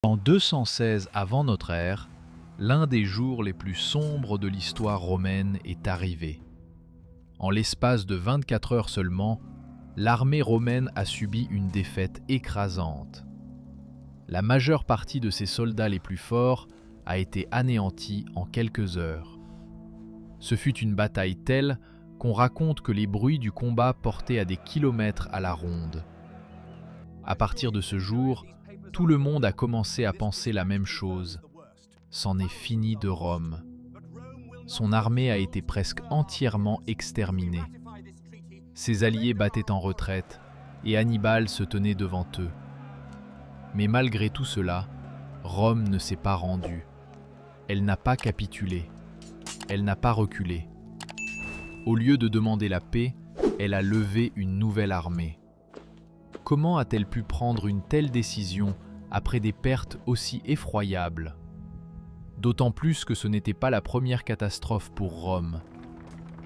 En 216 avant notre ère, l'un des jours les plus sombres de l'histoire romaine est arrivé. En l'espace de 24 heures seulement, l'armée romaine a subi une défaite écrasante. La majeure partie de ses soldats les plus forts a été anéantie en quelques heures. Ce fut une bataille telle qu'on raconte que les bruits du combat portaient à des kilomètres à la ronde. À partir de ce jour, tout le monde a commencé à penser la même chose. C'en est fini de Rome. Son armée a été presque entièrement exterminée. Ses alliés battaient en retraite et Hannibal se tenait devant eux. Mais malgré tout cela, Rome ne s'est pas rendue. Elle n'a pas capitulé. Elle n'a pas reculé. Au lieu de demander la paix, elle a levé une nouvelle armée. Comment a-t-elle pu prendre une telle décision après des pertes aussi effroyables? D'autant plus que ce n'était pas la première catastrophe pour Rome.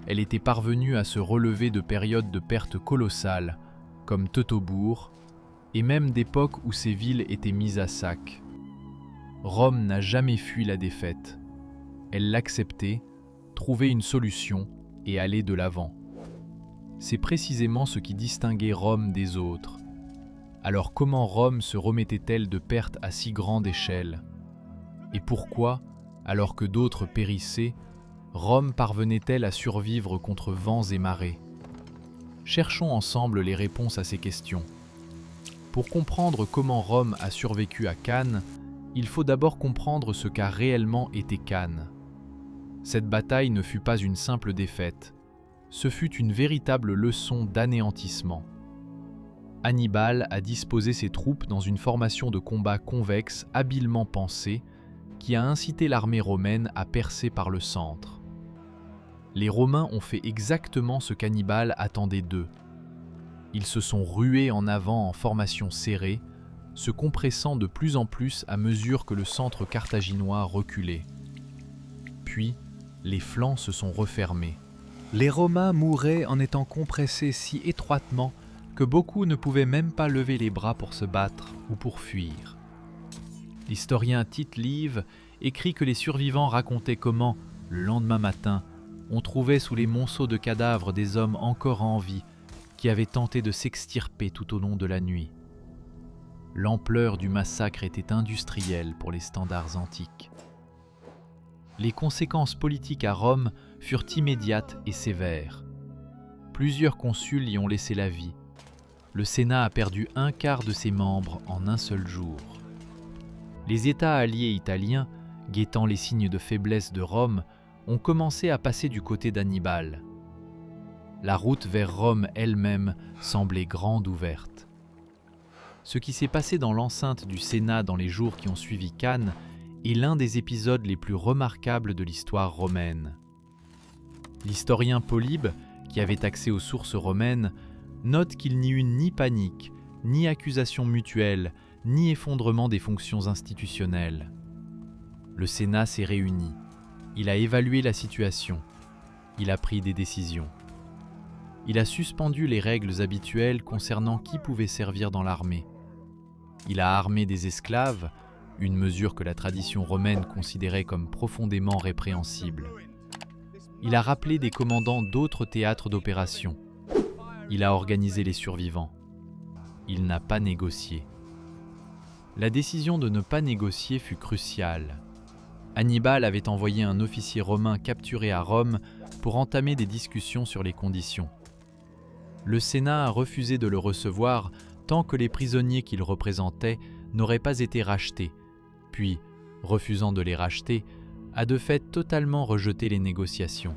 Elle était parvenue à se relever de périodes de pertes colossales, comme Teutobourg, et même d'époques où ses villes étaient mises à sac. Rome n'a jamais fui la défaite. Elle l'acceptait, trouvait une solution et allait de l'avant. C'est précisément ce qui distinguait Rome des autres. Alors comment Rome se remettait-elle de pertes à si grande échelle? Et pourquoi, alors que d'autres périssaient, Rome parvenait-elle à survivre contre vents et marées? Cherchons ensemble les réponses à ces questions. Pour comprendre comment Rome a survécu à Cannes, il faut d'abord comprendre ce qu'a réellement été Cannes. Cette bataille ne fut pas une simple défaite, ce fut une véritable leçon d'anéantissement. Hannibal a disposé ses troupes dans une formation de combat convexe habilement pensée qui a incité l'armée romaine à percer par le centre. Les Romains ont fait exactement ce qu'Hannibal attendait d'eux. Ils se sont rués en avant en formation serrée, se compressant de plus en plus à mesure que le centre carthaginois reculait. Puis, les flancs se sont refermés. Les Romains mouraient en étant compressés si étroitement que beaucoup ne pouvaient même pas lever les bras pour se battre ou pour fuir. L'historien Tite Live écrit que les survivants racontaient comment, le lendemain matin, on trouvait sous les monceaux de cadavres des hommes encore en vie qui avaient tenté de s'extirper tout au long de la nuit. L'ampleur du massacre était industrielle pour les standards antiques. Les conséquences politiques à Rome furent immédiates et sévères. Plusieurs consuls y ont laissé la vie. Le Sénat a perdu un quart de ses membres en un seul jour. Les États alliés italiens, guettant les signes de faiblesse de Rome, ont commencé à passer du côté d'Hannibal. La route vers Rome elle-même semblait grande ouverte. Ce qui s'est passé dans l'enceinte du Sénat dans les jours qui ont suivi Cannes est l'un des épisodes les plus remarquables de l'histoire romaine. L'historien Polybe, qui avait accès aux sources romaines, note qu'il n'y eut ni panique, ni accusation mutuelle, ni effondrement des fonctions institutionnelles. Le Sénat s'est réuni. Il a évalué la situation. Il a pris des décisions. Il a suspendu les règles habituelles concernant qui pouvait servir dans l'armée. Il a armé des esclaves, une mesure que la tradition romaine considérait comme profondément répréhensible. Il a rappelé des commandants d'autres théâtres d'opération. Il a organisé les survivants. Il n'a pas négocié. La décision de ne pas négocier fut cruciale. Hannibal avait envoyé un officier romain capturé à Rome pour entamer des discussions sur les conditions. Le Sénat a refusé de le recevoir tant que les prisonniers qu'il représentait n'auraient pas été rachetés, puis, refusant de les racheter, a de fait totalement rejeté les négociations.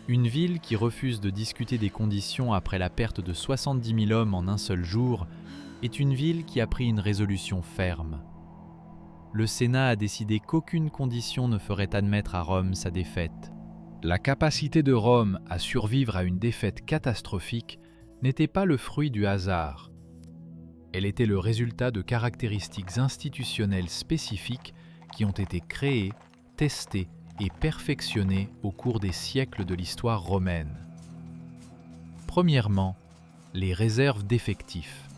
Une ville qui refuse de discuter des conditions après la perte de 70 000 hommes en un seul jour est une ville qui a pris une résolution ferme. Le Sénat a décidé qu'aucune condition ne ferait admettre à Rome sa défaite. La capacité de Rome à survivre à une défaite catastrophique n'était pas le fruit du hasard. Elle était le résultat de caractéristiques institutionnelles spécifiques qui ont été créées, testées et perfectionnées au cours des siècles de l'histoire romaine. Premièrement, les réserves d'effectifs.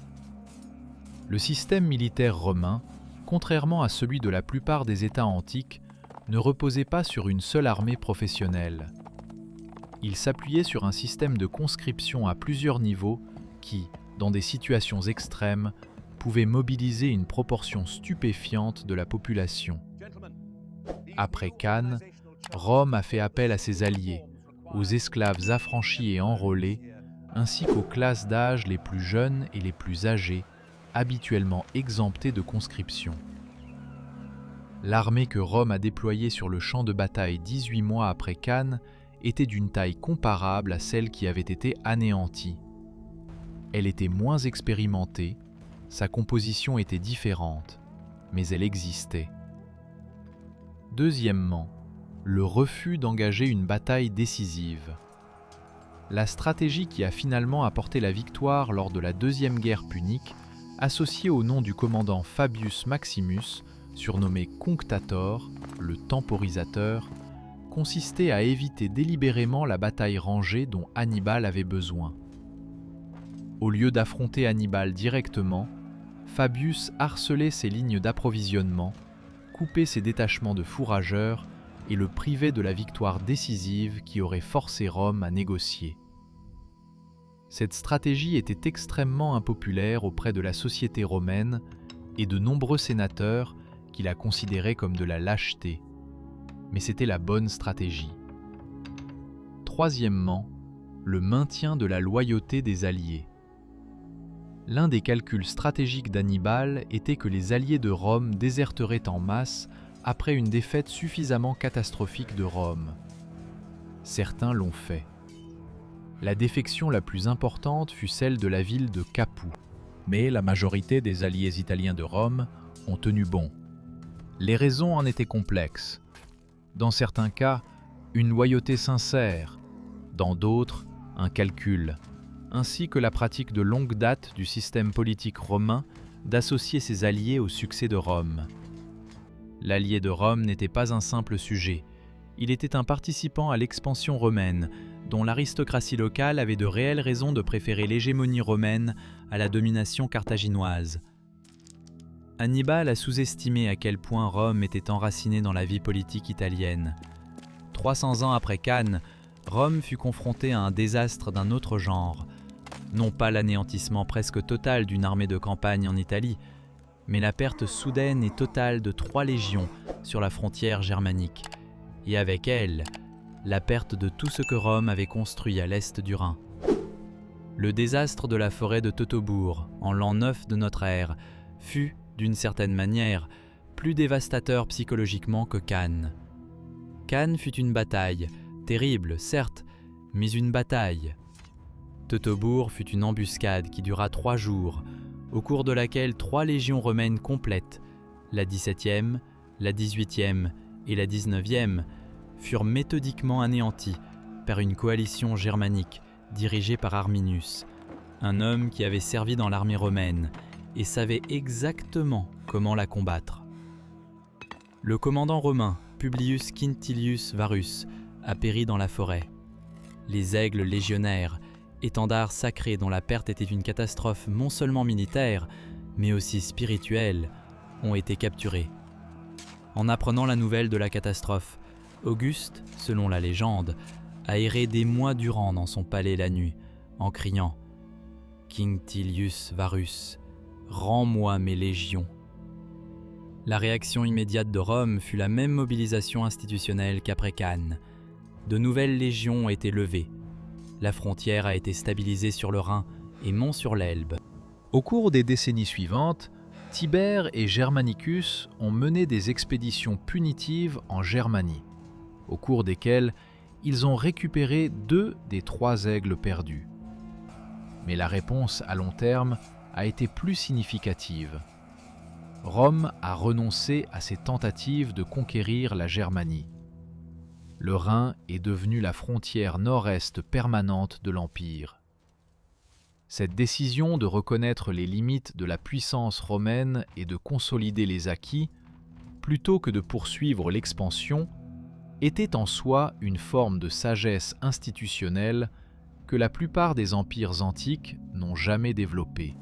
Le système militaire romain, contrairement à celui de la plupart des États antiques, ne reposait pas sur une seule armée professionnelle. Il s'appuyait sur un système de conscription à plusieurs niveaux qui, dans des situations extrêmes, pouvait mobiliser une proportion stupéfiante de la population. Après Cannes, Rome a fait appel à ses alliés, aux esclaves affranchis et enrôlés, ainsi qu'aux classes d'âge les plus jeunes et les plus âgés, habituellement exemptés de conscription. L'armée que Rome a déployée sur le champ de bataille 18 mois après Cannes était d'une taille comparable à celle qui avait été anéantie. Elle était moins expérimentée, sa composition était différente, mais elle existait. Deuxièmement, le refus d'engager une bataille décisive. La stratégie qui a finalement apporté la victoire lors de la Deuxième Guerre punique, associée au nom du commandant Fabius Maximus, surnommé Cunctator, le temporisateur, consistait à éviter délibérément la bataille rangée dont Hannibal avait besoin. Au lieu d'affronter Hannibal directement, Fabius harcelait ses lignes d'approvisionnement, coupait ses détachements de fourrageurs et le privait de la victoire décisive qui aurait forcé Rome à négocier. Cette stratégie était extrêmement impopulaire auprès de la société romaine et de nombreux sénateurs qui la considéraient comme de la lâcheté. Mais c'était la bonne stratégie. Troisièmement, le maintien de la loyauté des alliés. L'un des calculs stratégiques d'Hannibal était que les alliés de Rome déserteraient en masse après une défaite suffisamment catastrophique de Rome. Certains l'ont fait. La défection la plus importante fut celle de la ville de Capoue, mais la majorité des alliés italiens de Rome ont tenu bon. Les raisons en étaient complexes. Dans certains cas, une loyauté sincère, dans d'autres, un calcul, ainsi que la pratique de longue date du système politique romain d'associer ses alliés au succès de Rome. L'allié de Rome n'était pas un simple sujet, il était un participant à l'expansion romaine, dont l'aristocratie locale avait de réelles raisons de préférer l'hégémonie romaine à la domination carthaginoise. Hannibal a sous-estimé à quel point Rome était enracinée dans la vie politique italienne. 300 ans après Cannes, Rome fut confrontée à un désastre d'un autre genre. Non pas l'anéantissement presque total d'une armée de campagne en Italie, mais la perte soudaine et totale de 3 légions sur la frontière germanique, et avec elle, la perte de tout ce que Rome avait construit à l'est du Rhin. Le désastre de la forêt de Teutobourg, en l'an 9 de notre ère, fut, d'une certaine manière, plus dévastateur psychologiquement que Cannes. Cannes fut une bataille, terrible, certes, mais une bataille. Teutobourg fut une embuscade qui dura 3 jours, au cours de laquelle 3 légions romaines complètes, la 17e, la 18e et la 19e, furent méthodiquement anéanties par une coalition germanique dirigée par Arminius, un homme qui avait servi dans l'armée romaine et savait exactement comment la combattre. Le commandant romain Publius Quintilius Varus a péri dans la forêt. Les aigles légionnaires, étendards sacrés dont la perte était une catastrophe non seulement militaire, mais aussi spirituelle, ont été capturés. En apprenant la nouvelle de la catastrophe, Auguste, selon la légende, a erré des mois durant dans son palais la nuit, en criant « Quintilius Varus, rends-moi mes légions ». La réaction immédiate de Rome fut la même mobilisation institutionnelle qu'après Cannes. De nouvelles légions ont été levées. La frontière a été stabilisée sur le Rhin et non sur l'Elbe. Au cours des décennies suivantes, Tibère et Germanicus ont mené des expéditions punitives en Germanie, au cours desquelles ils ont récupéré 2 des 3 aigles perdus. Mais la réponse à long terme a été plus significative. Rome a renoncé à ses tentatives de conquérir la Germanie. Le Rhin est devenu la frontière nord-est permanente de l'Empire. Cette décision de reconnaître les limites de la puissance romaine et de consolider les acquis, plutôt que de poursuivre l'expansion, était en soi une forme de sagesse institutionnelle que la plupart des empires antiques n'ont jamais développée.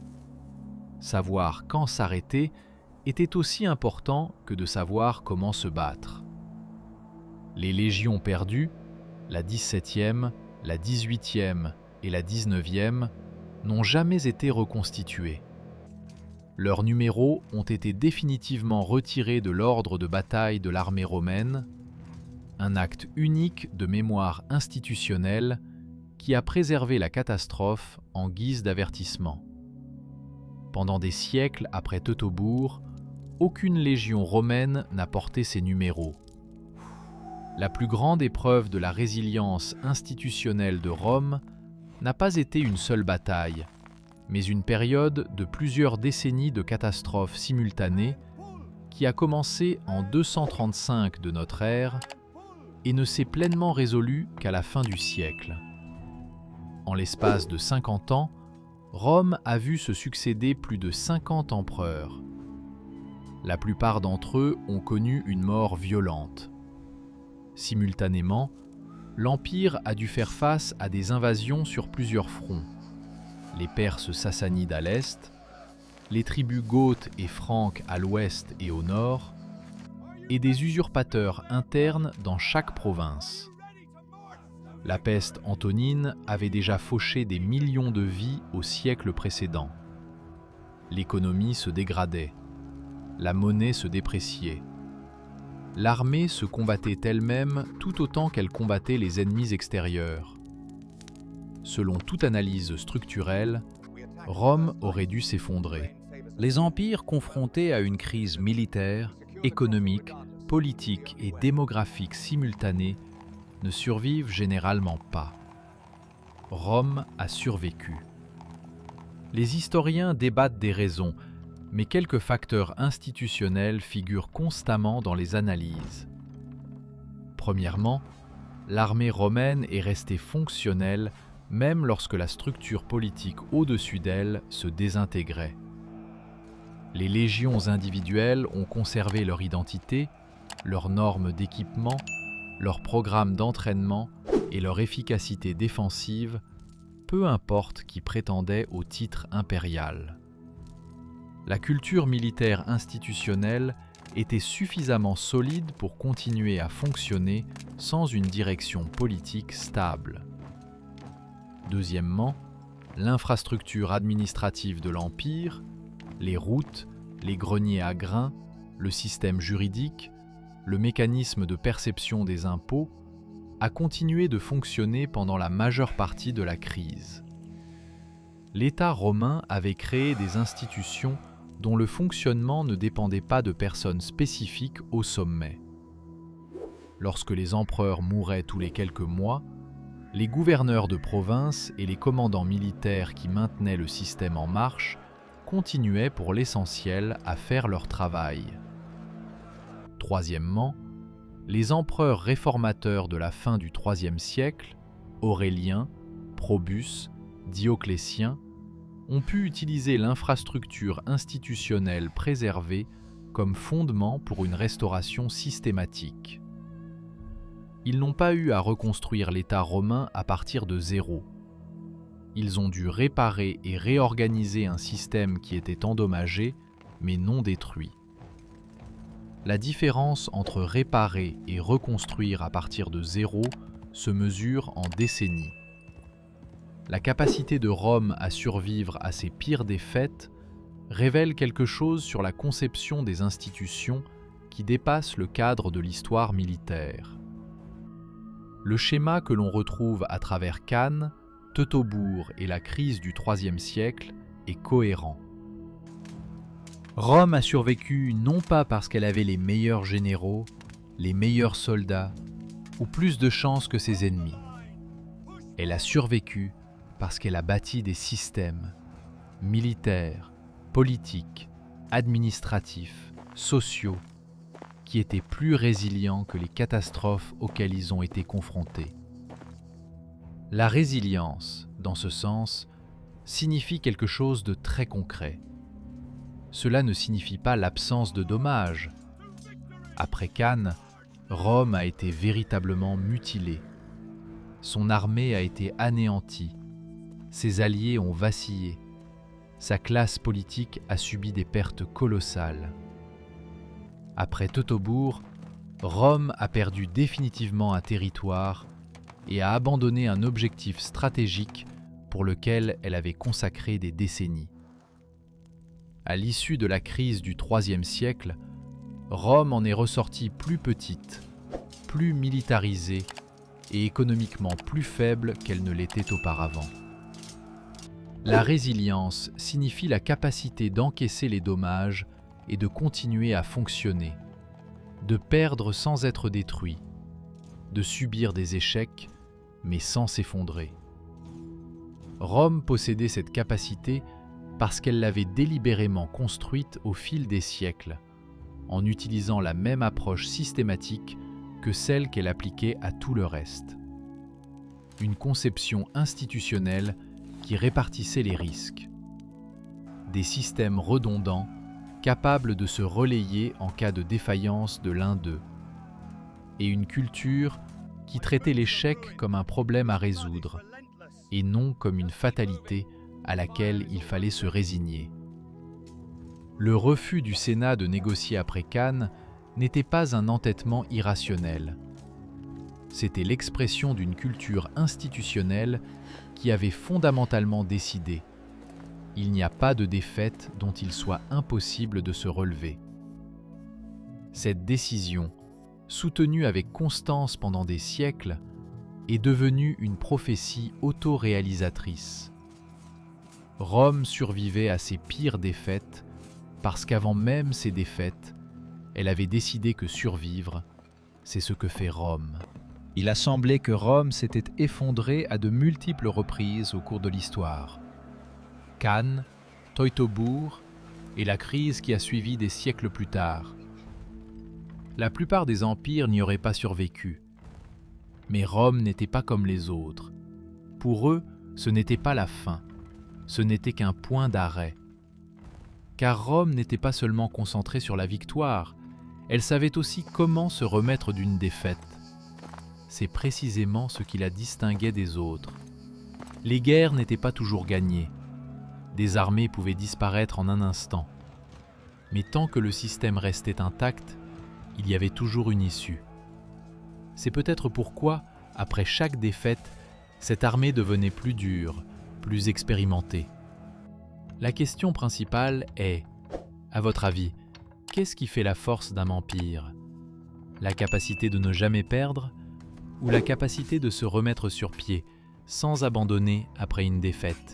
Savoir quand s'arrêter était aussi important que de savoir comment se battre. Les légions perdues, la 17e, la 18e et la 19e, n'ont jamais été reconstituées. Leurs numéros ont été définitivement retirés de l'ordre de bataille de l'armée romaine, un acte unique de mémoire institutionnelle qui a préservé la catastrophe en guise d'avertissement. Pendant des siècles après Teutobourg, aucune légion romaine n'a porté ces numéros. La plus grande épreuve de la résilience institutionnelle de Rome n'a pas été une seule bataille, mais une période de plusieurs décennies de catastrophes simultanées qui a commencé en 235 de notre ère et ne s'est pleinement résolue qu'à la fin du siècle. En l'espace de 50 ans, Rome a vu se succéder plus de 50 empereurs. La plupart d'entre eux ont connu une mort violente. Simultanément, l'Empire a dû faire face à des invasions sur plusieurs fronts. Les Perses sassanides à l'est, les tribus goths et franques à l'ouest et au nord, et des usurpateurs internes dans chaque province. La peste antonine avait déjà fauché des millions de vies au siècle précédent. L'économie se dégradait, la monnaie se dépréciait. L'armée se combattait elle-même tout autant qu'elle combattait les ennemis extérieurs. Selon toute analyse structurelle, Rome aurait dû s'effondrer. Les empires confrontés à une crise militaire, économique, politique et démographique simultanée ne survivent généralement pas. Rome a survécu. Les historiens débattent des raisons, mais quelques facteurs institutionnels figurent constamment dans les analyses. Premièrement, l'armée romaine est restée fonctionnelle même lorsque la structure politique au-dessus d'elle se désintégrait. Les légions individuelles ont conservé leur identité, leurs normes d'équipement, leur programme d'entraînement et leur efficacité défensive, peu importe qui prétendait au titre impérial. La culture militaire institutionnelle était suffisamment solide pour continuer à fonctionner sans une direction politique stable. Deuxièmement, l'infrastructure administrative de l'Empire, les routes, les greniers à grains, le système juridique, le mécanisme de perception des impôts, a continué de fonctionner pendant la majeure partie de la crise. L'État romain avait créé des institutions dont le fonctionnement ne dépendait pas de personnes spécifiques au sommet. Lorsque les empereurs mouraient tous les quelques mois, les gouverneurs de province et les commandants militaires qui maintenaient le système en marche continuaient pour l'essentiel à faire leur travail. Troisièmement, les empereurs réformateurs de la fin du IIIe siècle, Aurélien, Probus, Dioclétien, ont pu utiliser l'infrastructure institutionnelle préservée comme fondement pour une restauration systématique. Ils n'ont pas eu à reconstruire l'État romain à partir de zéro. Ils ont dû réparer et réorganiser un système qui était endommagé, mais non détruit. La différence entre réparer et reconstruire à partir de zéro se mesure en décennies. La capacité de Rome à survivre à ses pires défaites révèle quelque chose sur la conception des institutions qui dépasse le cadre de l'histoire militaire. Le schéma que l'on retrouve à travers Cannes, Teutobourg et la crise du IIIe siècle est cohérent. Rome a survécu non pas parce qu'elle avait les meilleurs généraux, les meilleurs soldats ou plus de chances que ses ennemis. Elle a survécu parce qu'elle a bâti des systèmes militaires, politiques, administratifs, sociaux qui étaient plus résilients que les catastrophes auxquelles ils ont été confrontés. La résilience, dans ce sens, signifie quelque chose de très concret. Cela ne signifie pas l'absence de dommages. Après Cannes, Rome a été véritablement mutilée. Son armée a été anéantie. Ses alliés ont vacillé. Sa classe politique a subi des pertes colossales. Après Teutobourg, Rome a perdu définitivement un territoire et a abandonné un objectif stratégique pour lequel elle avait consacré des décennies. À l'issue de la crise du IIIe siècle, Rome en est ressortie plus petite, plus militarisée et économiquement plus faible qu'elle ne l'était auparavant. La résilience signifie la capacité d'encaisser les dommages et de continuer à fonctionner, de perdre sans être détruit, de subir des échecs mais sans s'effondrer. Rome possédait cette capacité parce qu'elle l'avait délibérément construite au fil des siècles, en utilisant la même approche systématique que celle qu'elle appliquait à tout le reste. Une conception institutionnelle qui répartissait les risques. Des systèmes redondants, capables de se relayer en cas de défaillance de l'un d'eux. Et une culture qui traitait l'échec comme un problème à résoudre, et non comme une fatalité à laquelle il fallait se résigner. Le refus du Sénat de négocier après Cannes n'était pas un entêtement irrationnel. C'était l'expression d'une culture institutionnelle qui avait fondamentalement décidé: il n'y a pas de défaite dont il soit impossible de se relever. Cette décision, soutenue avec constance pendant des siècles, est devenue une prophétie autoréalisatrice. Rome survivait à ses pires défaites parce qu'avant même ces défaites, elle avait décidé que survivre, c'est ce que fait Rome. Il a semblé que Rome s'était effondrée à de multiples reprises au cours de l'histoire. Cannes, Teutobourg et la crise qui a suivi des siècles plus tard. La plupart des empires n'y auraient pas survécu. Mais Rome n'était pas comme les autres. Pour eux, ce n'était pas la fin, ce n'était qu'un point d'arrêt. Car Rome n'était pas seulement concentrée sur la victoire, elle savait aussi comment se remettre d'une défaite. C'est précisément ce qui la distinguait des autres. Les guerres n'étaient pas toujours gagnées. Des armées pouvaient disparaître en un instant. Mais tant que le système restait intact, il y avait toujours une issue. C'est peut-être pourquoi, après chaque défaite, cette armée devenait plus dure, plus expérimentée. La question principale est, à votre avis, qu'est-ce qui fait la force d'un empire? La capacité de ne jamais perdre ou la capacité de se remettre sur pied sans abandonner après une défaite?